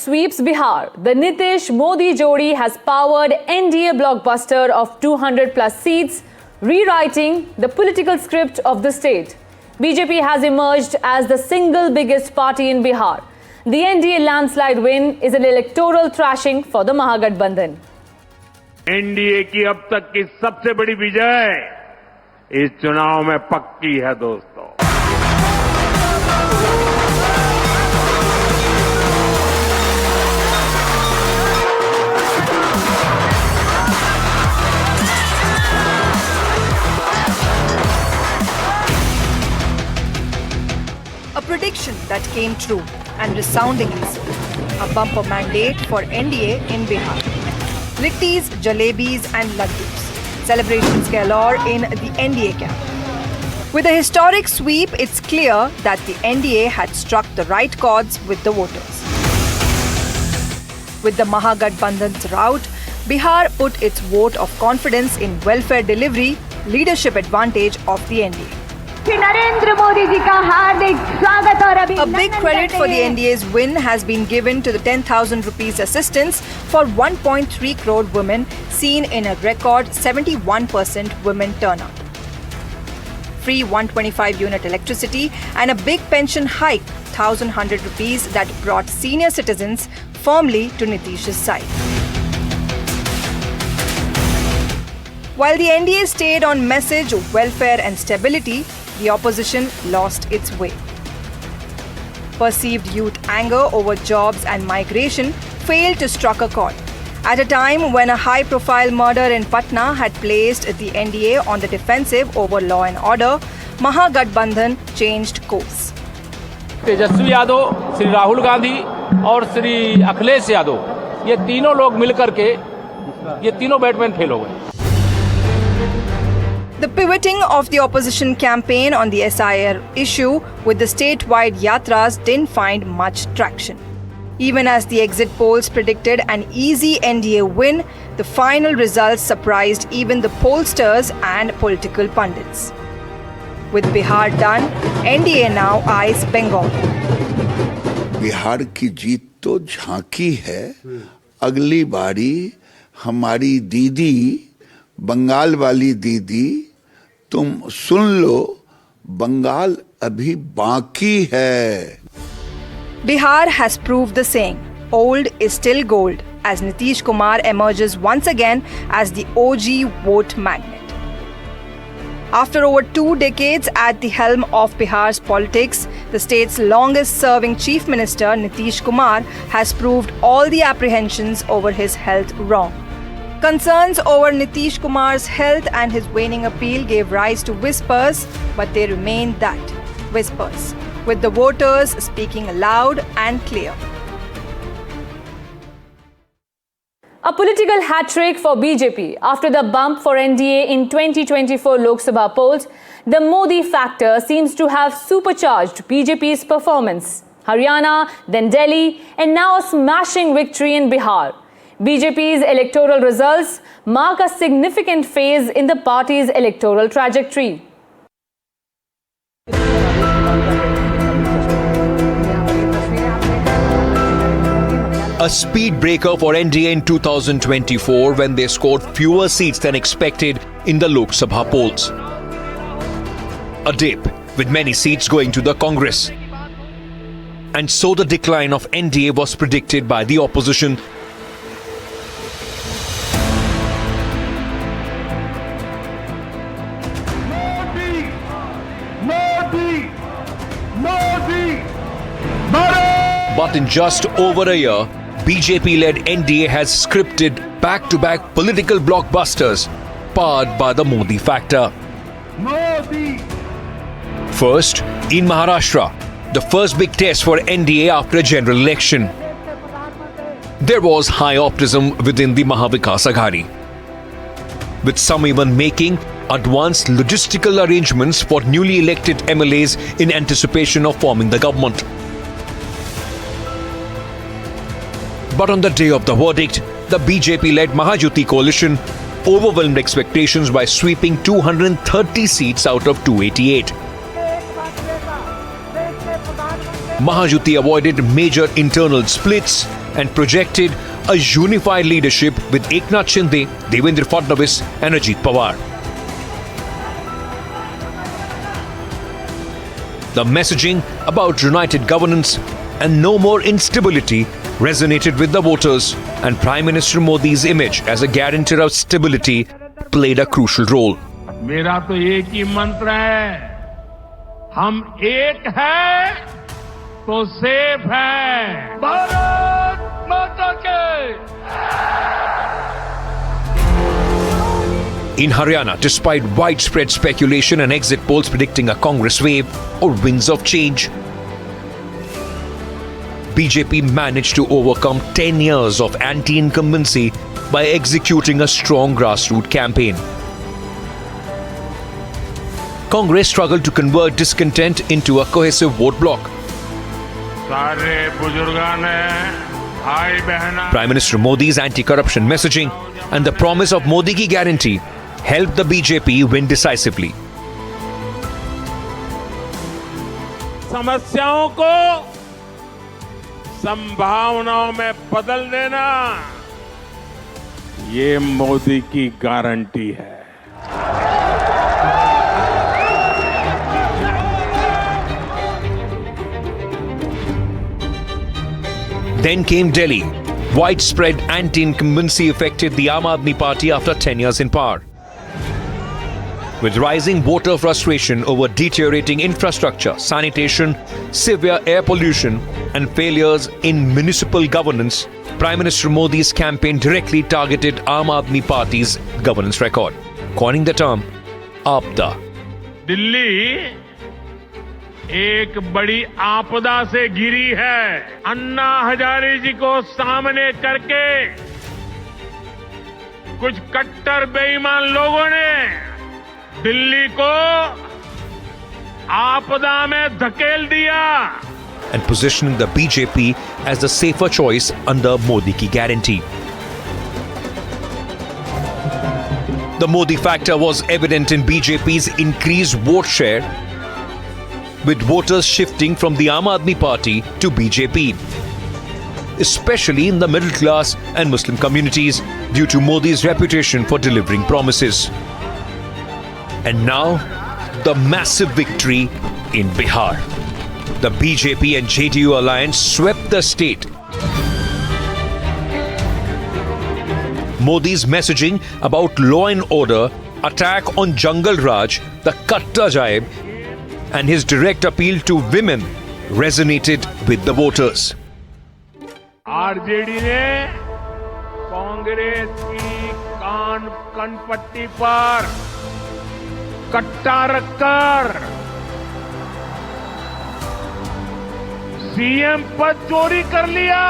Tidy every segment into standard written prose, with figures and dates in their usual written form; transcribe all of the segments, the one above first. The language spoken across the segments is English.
sweeps Bihar. The Nitish Modi Jodi has powered NDA blockbuster of 200 plus seats, rewriting the political script of the state. BJP has emerged as the single biggest party in Bihar. The NDA landslide win is an electoral thrashing for the Mahagathbandhan. NDA की अब तक की सबसे बड़ी विजय इस चुनाव में पक्की है दोस्तों। A prediction that came true and resoundingly so. A bumper mandate for NDA in Bihar. Littis, jalebis and laddus. Celebrations galore in the NDA camp. With a historic sweep, it's clear that the NDA had struck the right chords with the voters. With the Mahagathbandhan's rout, Bihar put its vote of confidence in welfare delivery, leadership advantage of the NDA. A big credit for the NDA's win has been given to the 10,000 rupees assistance for 1.3 crore women, seen in a record 71% women turnout. Free 125-unit electricity and a big pension hike, 1,100 rupees, that brought senior citizens firmly to Nitish's side. While the NDA stayed on message, welfare and stability, the opposition lost its way. Perceived youth anger over jobs and migration failed to strike a chord. At a time when a high-profile murder in Patna had placed the NDA on the defensive over law and order, Mahagathbandhan changed course. Tejashwi Yadav, Shri Rahul Gandhi और श्री अखिलेश यादव, ये तीनों लोग मिलकर के ये तीनों Batman fail हो गए. The pivoting of the opposition campaign on the SIR issue with the statewide yatras didn't find much traction. Even as the exit polls predicted an easy NDA win, the final results surprised even the pollsters and political pundits. With Bihar done, NDA now eyes Bengal. Bihar की जीत तो झांकी है, अगली बारी हमारी दीदी, बंगाल वाली दीदी, तुम सुन लो, बंगाल अभी बाकी है. Bihar has proved the saying, old is still gold, as Nitish Kumar emerges once again as the OG vote magnet. After over 2 decades at the helm of Bihar's politics, the state's longest-serving Chief Minister Nitish Kumar has proved all the apprehensions over his health wrong. Concerns over Nitish Kumar's health and his waning appeal gave rise to whispers, but they remain that, whispers, with the voters speaking loud and clear. A political hat-trick for BJP. After the bump for NDA in 2024 Lok Sabha polls, the Modi factor seems to have supercharged BJP's performance. Haryana, then Delhi, and now a smashing victory in Bihar. BJP's electoral results mark a significant phase in the party's electoral trajectory. A speed breaker for NDA in 2024 when they scored fewer seats than expected in the Lok Sabha polls. A dip with many seats going to the Congress. And so the decline of NDA was predicted by the opposition. But in just over a year, BJP-led NDA has scripted back-to-back political blockbusters powered by the Modi factor. First, in Maharashtra, the first big test for NDA after a general election. There was high optimism within the Mahavikas Aghadi, with some even making advanced logistical arrangements for newly elected MLAs in anticipation of forming the government. But on the day of the verdict, the BJP-led Mahayuti coalition overwhelmed expectations by sweeping 230 seats out of 288. Mahayuti avoided major internal splits, and projected a unified leadership with Eknath Shinde, Devendra Fadnavis and Ajit Pawar. The messaging about united governance and no more instability resonated with the voters, and Prime Minister Modi's image as a guarantor of stability played a crucial role. मेरा तो एक ही मंत्र है, हम एक हैं तो safe हैं। भारत माता के। In Haryana, despite widespread speculation and exit polls predicting a Congress wave or winds of change, BJP managed to overcome 10 years of anti-incumbency by executing a strong grassroots campaign. Congress struggled to convert discontent into a cohesive vote bloc. सारे बुजुर्गां ने, भाई बहना। Prime Minister Modi's anti-corruption messaging and the promise of Modi Ki Guarantee helped the BJP win decisively. समस्याओं को संभावनाओं में बदल देना, ये मोदी की गारंटी है। Then came Delhi. Widespread anti-incumbency affected the Aam Aadmi Party after 10 years in power. With rising voter frustration over deteriorating infrastructure, sanitation, severe air pollution, and failures in municipal governance, Prime Minister Modi's campaign directly targeted Aam Aadmi Party's governance record, coining the term Aapda. Delhi एक बड़ी आपदा से घिरी है। अन्ना हजारे जी को सामने करके कुछ कट्टर बेईमान लोगों ने दिल्ली को आपदा में धकेल दिया। And positioning the BJP as the safer choice under Modi Ki Guarantee. The Modi factor was evident in BJP's increased vote share, with voters shifting from the Aam Aadmi Party to BJP, especially in the middle class and Muslim communities due to Modi's reputation for delivering promises. And now, the massive victory in Bihar. The BJP and JDU alliance swept the state. Modi's messaging about law and order, attack on Jungle Raj, the Katta Jaib, and his direct appeal to women resonated with the voters. RJD ने कांग्रेस की कनपट्टी पर कट्टा रखकर CM पद चोरी कर लिया।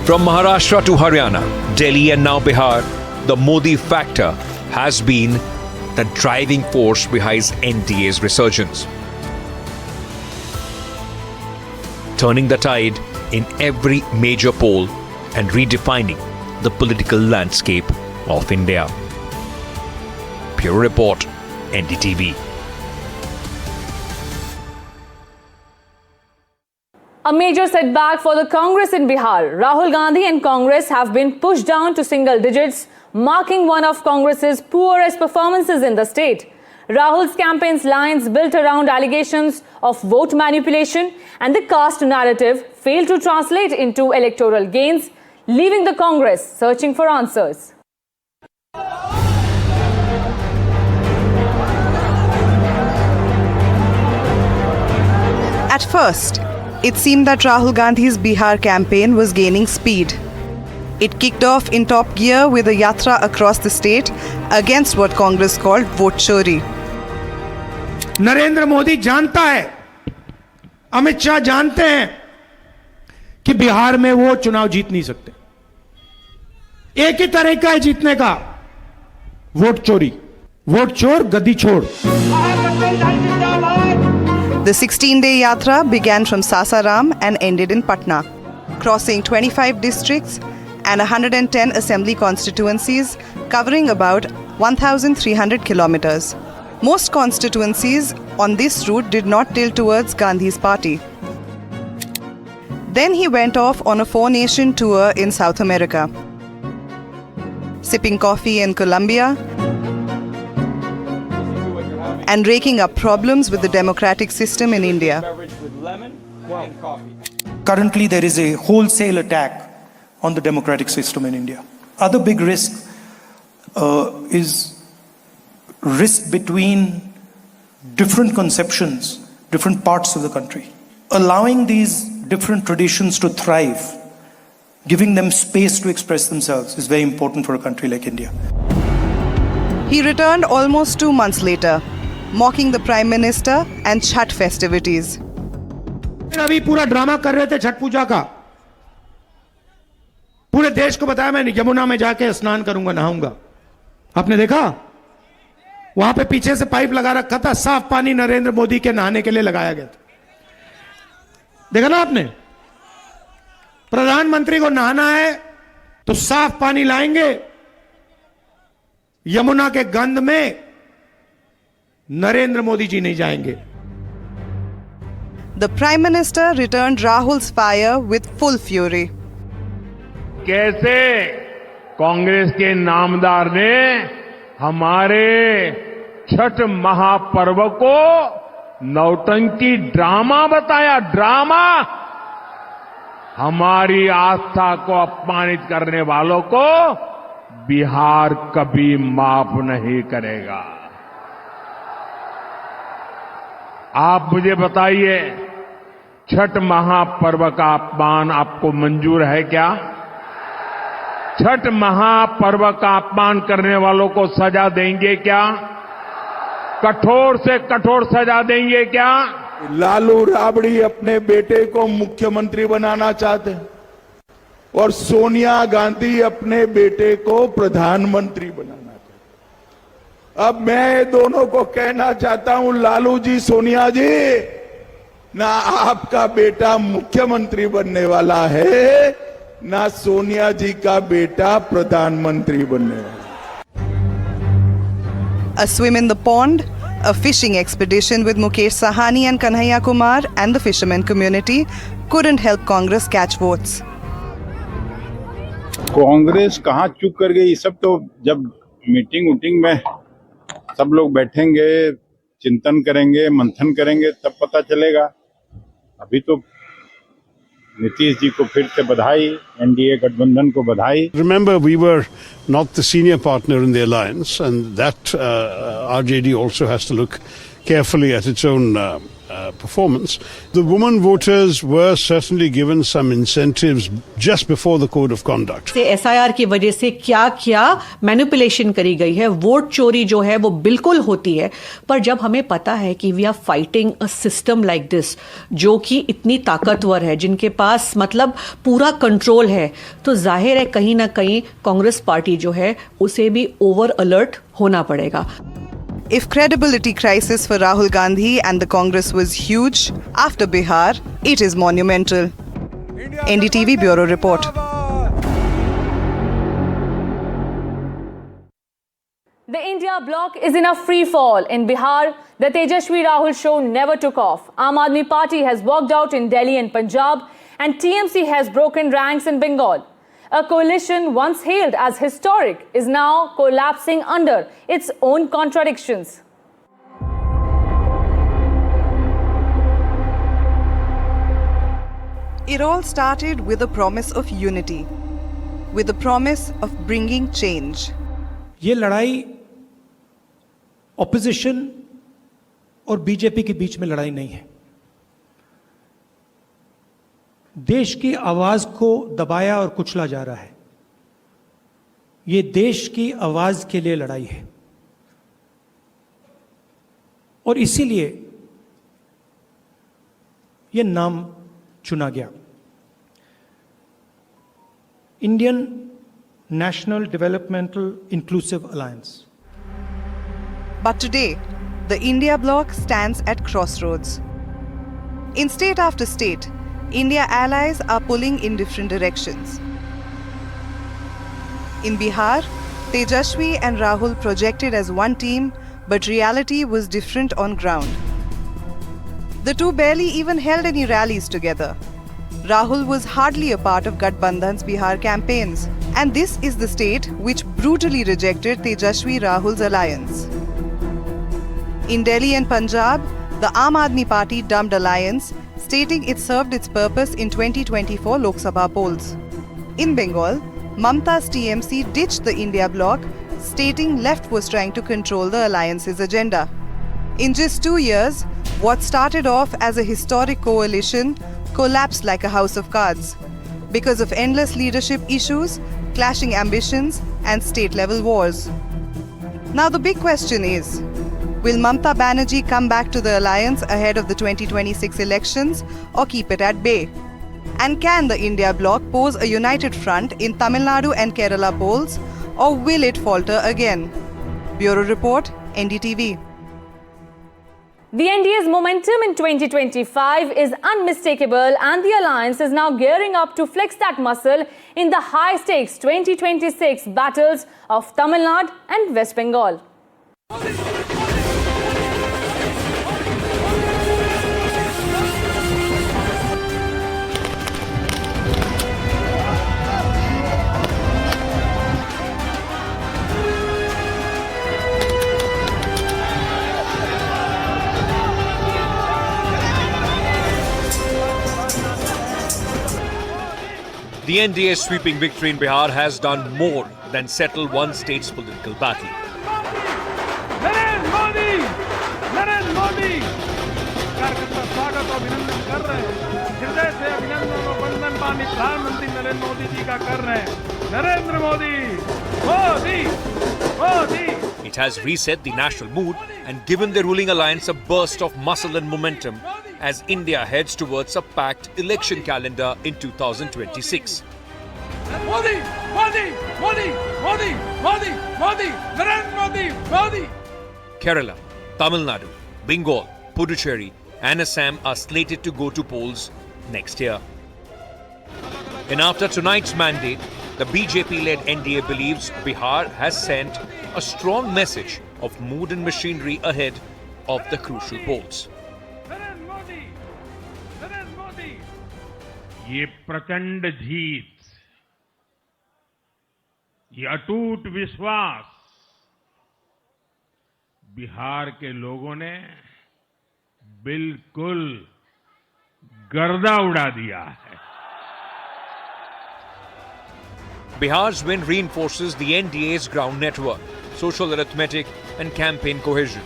From Maharashtra to Haryana, Delhi and now Bihar, the Modi factor has been the driving force behind NDA's resurgence, turning the tide in every major poll and redefining the political landscape of India. Bureau Report, NDTV. A major setback for the Congress in Bihar. Rahul Gandhi and Congress have been pushed down to single digits, marking one of Congress's poorest performances in the state. Rahul's campaign's lines built around allegations of vote manipulation and the caste narrative failed to translate into electoral gains, leaving the Congress searching for answers. At first, it seemed that Rahul Gandhi's Bihar campaign was gaining speed. It kicked off in top gear with a yatra across the state against what Congress called vote chori. Narendra Modi जानता है, अमित शाह जानते हैं कि बिहार में वो चुनाव जीत नहीं सकते। एक ही तरीका है जीतने का, वोट चोरी। वोट चोर गद्दी छोड़। The 16-day yatra began from Sasaram and ended in Patna, crossing 25 districts and 110 assembly constituencies, covering about 1,300 kilometers. Most constituencies on this route did not tilt towards Gandhi's party. Then he went off on a 4-nation tour in South America, sipping coffee in Colombia and raking up problems with the democratic system in India. Currently, there is a wholesale attack on the democratic system in India. Other big risk is risk between different conceptions, different parts of the country. Allowing these different traditions to thrive, giving them space to express themselves is very important for a country like India. He returned almost 2 months later, mocking the Prime Minister and Chhath festivities. अभी पूरा drama कर रहे थे छठ पूजा का, पूरे देश को बताया मैं यमुना में जाके स्नान करूंगा, नहाऊंगा. आपने देखा वहां पे पीछे से पाइप लगा रखा था, साफ पानी नरेंद्र मोदी के नहाने के लिए लगाया गया था. देखा ना आपने? प्रधानमंत्री को नहाना है तो साफ पानी लाएंगे, यमुना के गंध में नरेंद्र मोदी जी नहीं जाएंगे. The Prime Minister returned Rahul's fire with full fury. कैसे कांग्रेस के नामदार ने हमारे छठ महापर्व को नौटंकी ड्रामा बताया, ड्रामा. हमारी आस्था को अपमानित करने वालों को बिहार कभी माफ नहीं करेगा. आप मुझे बताइए, छठ महापर्व का अपमान आपको मंजूर है क्या? छठ महापर्व का अपमान करने वालों को सजा देंगे क्या? कठोर से कठोर सजा देंगे क्या? लालू राबड़ी अपने बेटे को मुख्यमंत्री बनाना चाहते हैं और सोनिया गांधी अपने बेटे को प्रधानमंत्री बनाना चाहते हैं. अब मैं दोनों को कहना चाहता हूं, लालू जी, सोनिया जी, ना आपका बेटा मुख्यमंत्री बनने वाला है, ना सोनिया जी का बेटा प्रधानमंत्री बनने वाला. A swim in the pond, a fishing expedition with Mukesh Sahani and Kanhaiya Kumar and the fishermen community couldn't help Congress catch votes. Congress कहाँ चूक कर गई, सब तो जब मीटिंग में सब लोग बैठेंगे, चिंतन करेंगे, मंथन करेंगे, तब पता चलेगा. अभी तो नीतीश जी को फिर से बधाई, एनडीए गठबंधन को बधाई. Remember, we were not the senior partner in the alliance, and that RJD also has to look carefully at its own performance. The women voters were certainly given some incentives just before the code of conduct. से SIR की वजह से क्या क्या manipulation करी गई है, vote चोरी जो है वो बिल्कुल होती है. पर जब हमें पता है कि we are fighting a system like this, जो कि इतनी ताकतवर है, जिनके पास मतलब पूरा कंट्रोल है, तो जाहिर है कहीं ना कहीं कांग्रेस पार्टी जो है उसे भी ओवर अलर्ट होना पड़ेगा. If credibility crisis for Rahul Gandhi and the Congress was huge, after Bihar, it is monumental. NDTV Bureau Report. The India bloc is in a free fall. In Bihar, the Tejashwi Rahul show never took off. Aam Aadmi Party has walked out in Delhi and Punjab, and TMC has broken ranks in Bengal. A coalition once hailed as historic is now collapsing under its own contradictions. It all started with a promise of unity, with the promise of bringing change. ये लड़ाई opposition और BJP के बीच में लड़ाई नहीं है. देश की आवाज को दबाया और कुचला जा रहा है. ये देश की आवाज के लिए लड़ाई है और इसीलिए ये नाम चुना गया. Indian national developmental inclusive alliance. But today, the India bloc stands at crossroads. In state after state, India allies are pulling in different directions. In Bihar, Tejashwi and Rahul projected as one team, but reality was different on ground. The two barely even held any rallies together. Rahul was hardly a part of Gathbandhan's Bihar campaigns. And this is the state which brutally rejected Tejashwi Rahul's alliance. In Delhi and Punjab, the Aam Aadmi Party dumped alliance, stating it served its purpose in 2024 Lok Sabha polls. In Bengal, Mamta's TMC ditched the India bloc, stating left was trying to control the alliance's agenda. In just 2 years, what started off as a historic coalition collapsed like a house of cards because of endless leadership issues, clashing ambitions, and state-level wars. Now the big question is, will Mamta Banerjee come back to the alliance ahead of the 2026 elections or keep it at bay? And can the India bloc pose a united front in Tamil Nadu and Kerala polls, or will it falter again? Bureau Report, NDTV. The NDA's momentum in 2025 is unmistakable, and the alliance is now gearing up to flex that muscle in the high-stakes 2026 battles of Tamil Nadu and West Bengal. The NDA's sweeping victory in Bihar has done more than settle one state's political battle. Narendra Modi कार्यकर्ता स्वागत और अभिनंदन कर रहे हैं, हृदय से अभिनंदन और वंदन माननीय प्रधानमंत्री नरेंद्र मोदी जी का कर रहे हैं। Narendra Modi Modi Modi. It has reset the national mood and given the ruling alliance a burst of muscle and momentum as India heads towards a packed election calendar in 2026. Modi, Modi, Modi, Modi, Modi, Modi, Narendra Modi, Modi. Kerala, Tamil Nadu, Bengal, Puducherry and Assam are slated to go to polls next year. And after tonight's mandate, the BJP-led NDA believes Bihar has sent a strong message of mood and machinery ahead of the crucial polls. ये प्रचंड जीत, ये अटूट विश्वास बिहार के लोगों ने बिल्कुल गर्दा उड़ा दिया है. Bihar's win reinforces the NDA's ground network, social arithmetic and campaign cohesion.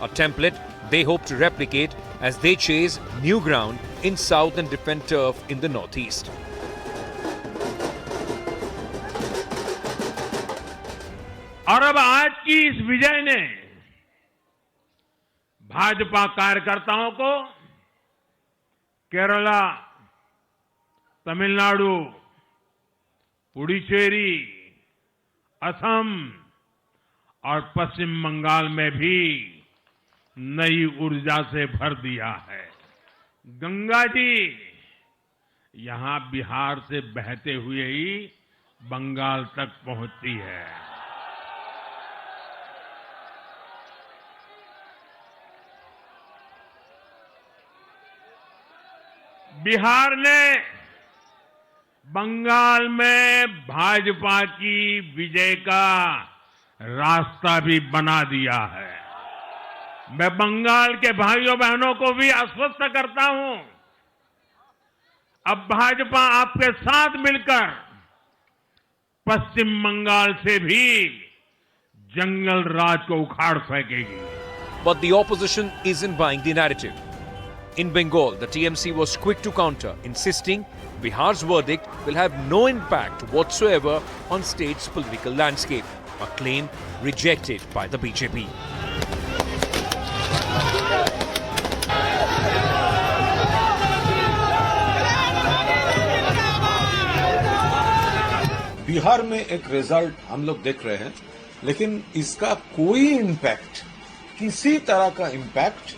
A template they hope to replicate as they chase new ground in south and defend turf in the northeast. और अब आज की इस विजय ने भाजपा कार्यकर्ताओं को केरला, तमिलनाडु, पुडुचेरी, असम और पश्चिम बंगाल में भी नई ऊर्जा से भर दिया है. गंगा जी यहां बिहार से बहते हुए ही बंगाल तक पहुंचती है. बिहार ने बंगाल में भाजपा की विजय का रास्ता भी बना दिया है. मैं बंगाल के भाइयों बहनों को भी आश्वस्त करता हूं, अब भाजपा आपके साथ मिलकर पश्चिम बंगाल से भी जंगल राज को उखाड़ फेंकेगी. But the opposition isn't buying the narrative. In Bengal, the TMC was quick to counter, insisting Bihar's verdict will have no impact whatsoever on state's political landscape, a claim rejected by the BJP. Bihar में एक result हम लोग देख रहे हैं, लेकिन इसका कोई इम्पैक्ट, किसी तरह का इम्पैक्ट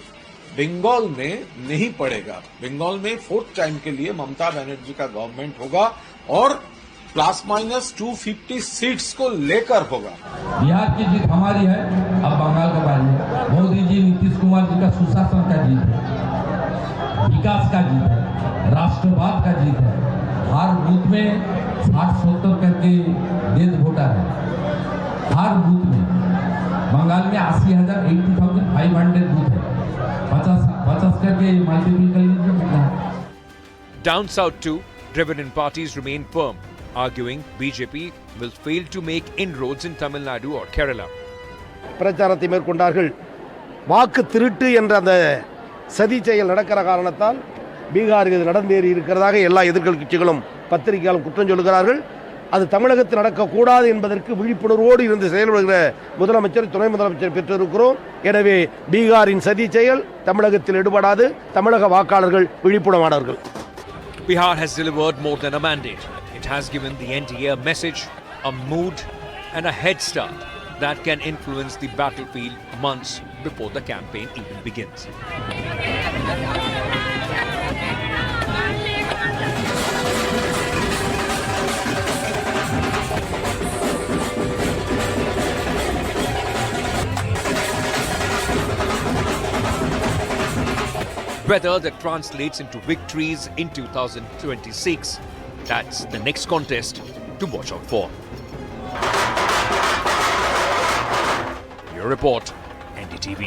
बंगाल में नहीं पड़ेगा. बंगाल में फोर्थ टाइम के लिए ममता बनर्जी का गवर्नमेंट होगा और प्लस माइनस 250 सीट्स को लेकर होगा. बिहार की जीत हमारी है, अब बंगाल का बारी है. मोदी जी, नीतीश कुमार जी का सुशासन का जीत है, विकास का जीत है. राष्ट्रवाद का जीत है। हर बूथ में 60-70 करके डेथ वोटर है। हर बूथ में बंगाल में 80,500 बूथ है। 50 करके मल्टीपल कर लीजिए कितना है। Down south too, Dravidian parties remain firm, arguing BJP will fail to make inroads in Tamil Nadu or Kerala. பிரச்சாரத்தை மேற்கொண்டார்கள். வாக்கு திருட்டு என்ற அந்த சதி செயல் நடக்கிற காரணத்தால் பீகாரில் இது நடந்தேறி இருக்கிறதாக எல்லா எதிர்க்கட்சி கட்சிகளும் பத்திரிகையாளரும் குற்றம் சொல்கிறார்கள். அது தமிழகத்தில் நடக்கக்கூடாது என்பதற்கு விழிப்புணர்வோடு இருந்து செயல்படுகிற முதலமைச்சர், துணை முதலமைச்சர் பெற்றிருக்கிறோம். எனவே பீகாரின் சதி செயல் தமிழகத்தில் ஈடுபடாது. தமிழக வாக்காளர்கள் விழிப்புணர்வாளர்கள். Bihar has delivered more than a mandate. It has given the NDA a message, a mood, and a head start that can influence the battlefield months before the campaign even begins. Whether that translates into victories in 2026, that's the next contest to watch out for. Your report, NDTV.